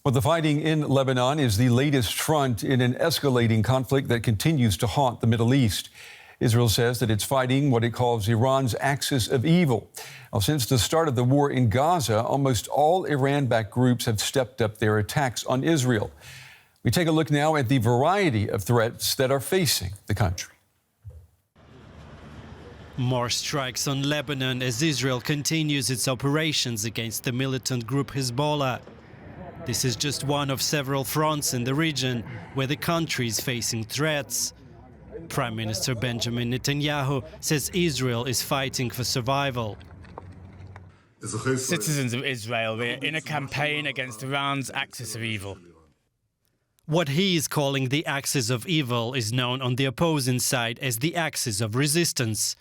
Well, the fighting in Lebanon is the latest front in an escalating conflict that continues to haunt the Middle East. Israel says that it's fighting what it calls Iran's axis of evil. Now, since the start of the war in Gaza, almost all Iran-backed groups have stepped up their attacks on Israel. We take a look now at the variety of threats that are facing the country. More strikes on Lebanon as Israel continues its operations against the militant group Hezbollah. This is just one of several fronts in the region where the country is facing threats. Prime Minister Benjamin Netanyahu says Israel is fighting for survival. Citizens of Israel, we're in a campaign against Iran's axis of evil. What he is calling the axis of evil is known on the opposing side as the axis of resistance.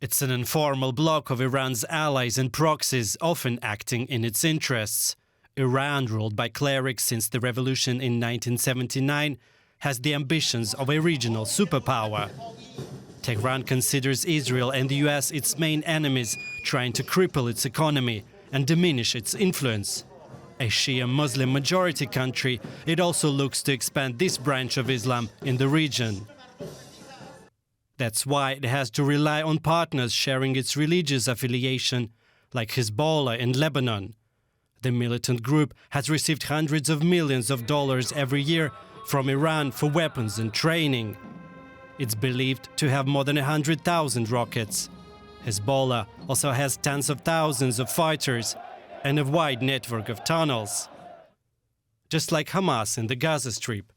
It's an informal bloc of Iran's allies and proxies, often acting in its interests. Iran, ruled by clerics since the revolution in 1979, has the ambitions of a regional superpower. Tehran considers Israel and the US its main enemies, trying to cripple its economy and diminish its influence. A Shia Muslim majority country, it also looks to expand this branch of Islam in the region. That's why it has to rely on partners sharing its religious affiliation, like Hezbollah in Lebanon. The militant group has received hundreds of millions of dollars every year from Iran for weapons and training. It's believed to have more than 100,000 rockets. Hezbollah also has tens of thousands of fighters and a wide network of tunnels. Just like Hamas in the Gaza Strip,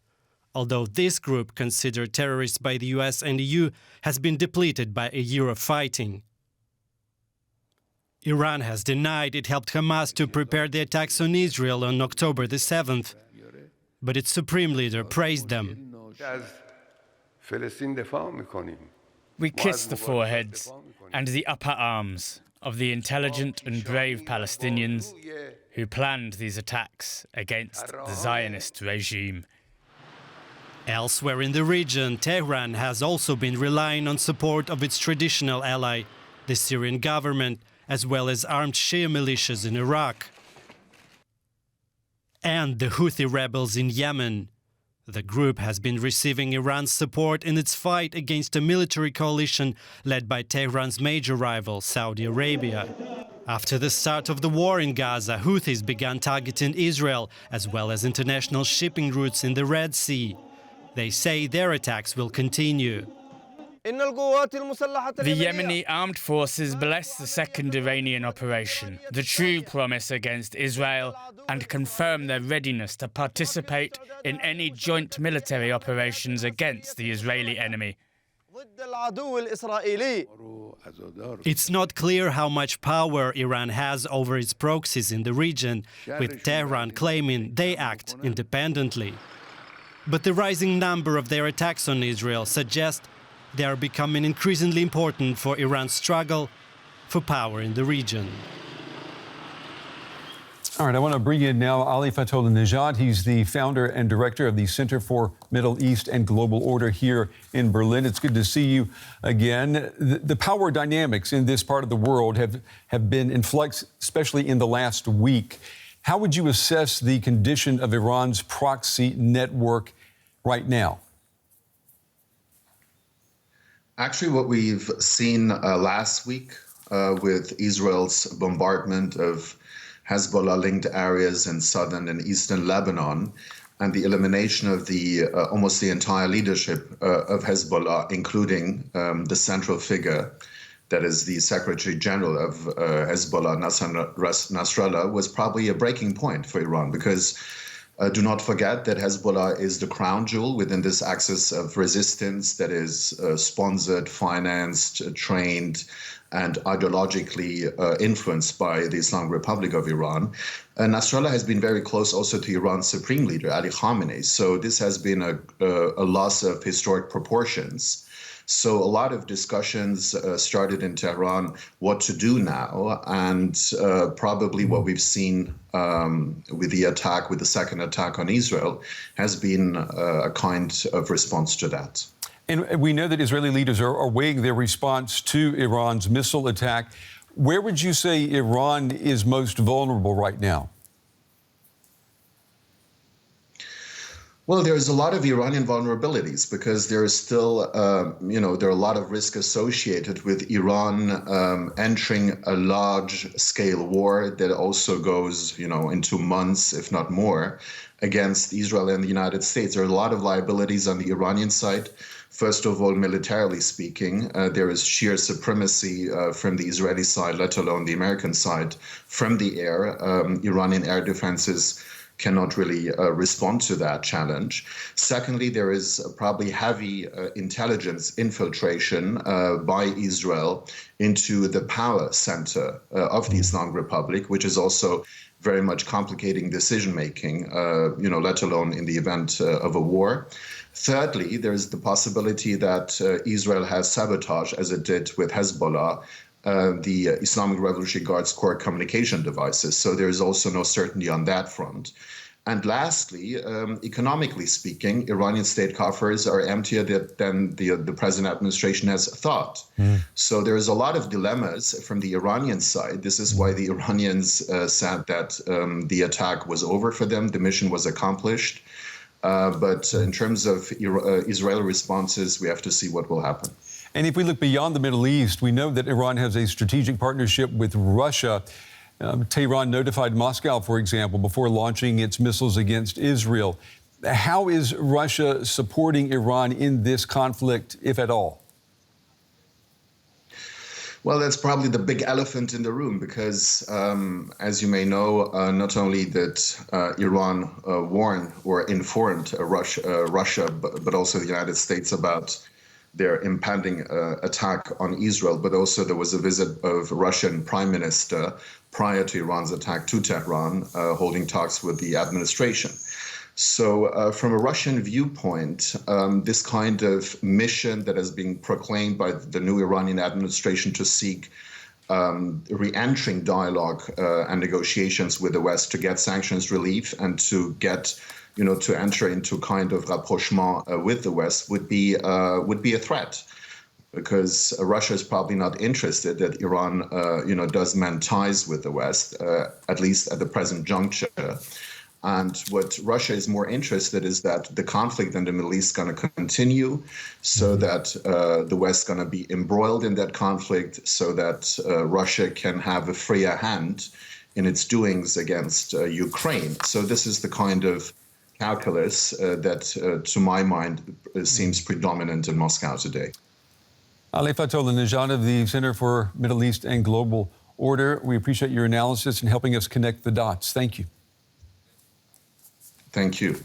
although this group, considered terrorists by the US and EU, has been depleted by a year of fighting. Iran has denied it helped Hamas to prepare the attacks on Israel on October the 7th, but its supreme leader praised them. We kiss the foreheads and the upper arms of the intelligent and brave Palestinians who planned these attacks against the Zionist regime. Elsewhere in the region, Tehran has also been relying on support of its traditional ally, the Syrian government, as well as armed Shia militias in Iraq. And the Houthi rebels in Yemen. The group has been receiving Iran's support in its fight against a military coalition led by Tehran's major rival, Saudi Arabia. After the start of the war in Gaza, Houthis began targeting Israel, as well as international shipping routes in the Red Sea. They say their attacks will continue. The Yemeni armed forces bless the second Iranian operation, the true promise against Israel, and confirm their readiness to participate in any joint military operations against the Israeli enemy. It's not clear how much power Iran has over its proxies in the region, with Tehran claiming they act independently. But the rising number of their attacks on Israel suggests they are becoming increasingly important for Iran's struggle for power in the region. All right, I want to bring in now Ali Fathollah-Nejad. He's the founder and director of the Center for Middle East and Global Order here in Berlin. It's good to see you again. The power dynamics in this part of the world have been in flux, especially in the last week. How would you assess the condition of Iran's proxy network right now? Actually, what we've seen last week with Israel's bombardment of Hezbollah-linked areas in southern and eastern Lebanon and the elimination of almost the entire leadership of Hezbollah, including the central figure, that is the Secretary General of Hezbollah, Nasrallah, was probably a breaking point for Iran because do not forget that Hezbollah is the crown jewel within this axis of resistance that is sponsored, financed, trained, and ideologically influenced by the Islamic Republic of Iran. Nasrallah has been very close also to Iran's supreme leader, Ali Khamenei. So this has been a loss of historic proportions. So a lot of discussions started in Tehran what to do now, and probably what we've seen with the second attack on Israel has been a kind of response to that. And we know that Israeli leaders are weighing their response to Iran's missile attack. Where would you say Iran is most vulnerable right now? Well, there's a lot of Iranian vulnerabilities because there is still, there are a lot of risks associated with Iran entering a large-scale war that also goes, into months, if not more, against Israel and the United States. There are a lot of liabilities on the Iranian side. First of all, militarily speaking, there is sheer supremacy from the Israeli side, let alone the American side, from the air. Iranian air defenses cannot really respond to that challenge. Secondly, there is probably heavy intelligence infiltration by Israel into the power center of the Islamic Republic, which is also very much complicating decision-making, let alone in the event of a war. Thirdly, there is the possibility that Israel has sabotaged, as it did with Hezbollah, the Islamic Revolutionary Guard's core communication devices. So there is also no certainty on that front. And lastly, economically speaking, Iranian state coffers are emptier than the present administration has thought. So there is a lot of dilemmas from the Iranian side. This is why the Iranians said that the attack was over for them, the mission was accomplished. But in terms of Israeli responses, we have to see what will happen. And if we look beyond the Middle East, we know that Iran has a strategic partnership with Russia. Tehran notified Moscow, for example, before launching its missiles against Israel. How is Russia supporting Iran in this conflict, if at all? Well, that's probably the big elephant in the room because, as you may know, not only did Iran warn or informed Russia, but also the United States about their impending attack on Israel, but also there was a visit of Russian Prime Minister prior to Iran's attack to Tehran, holding talks with the administration. So from a Russian viewpoint, this kind of mission that has been proclaimed by the new Iranian administration to seek re-entering dialogue and negotiations with the West to get sanctions relief and to get, to enter into kind of rapprochement with the West would be a threat. Because Russia is probably not interested that Iran, does mend ties with the West, at least at the present juncture. And what Russia is more interested is that the conflict in the Middle East is going to continue so that the West is going to be embroiled in that conflict so that Russia can have a freer hand in its doings against Ukraine. So this is the kind of calculus that, to my mind, seems predominant in Moscow today. Ali Fathollah-Nejad of the Center for Middle East and Global Order, we appreciate your analysis and helping us connect the dots. Thank you. Thank you.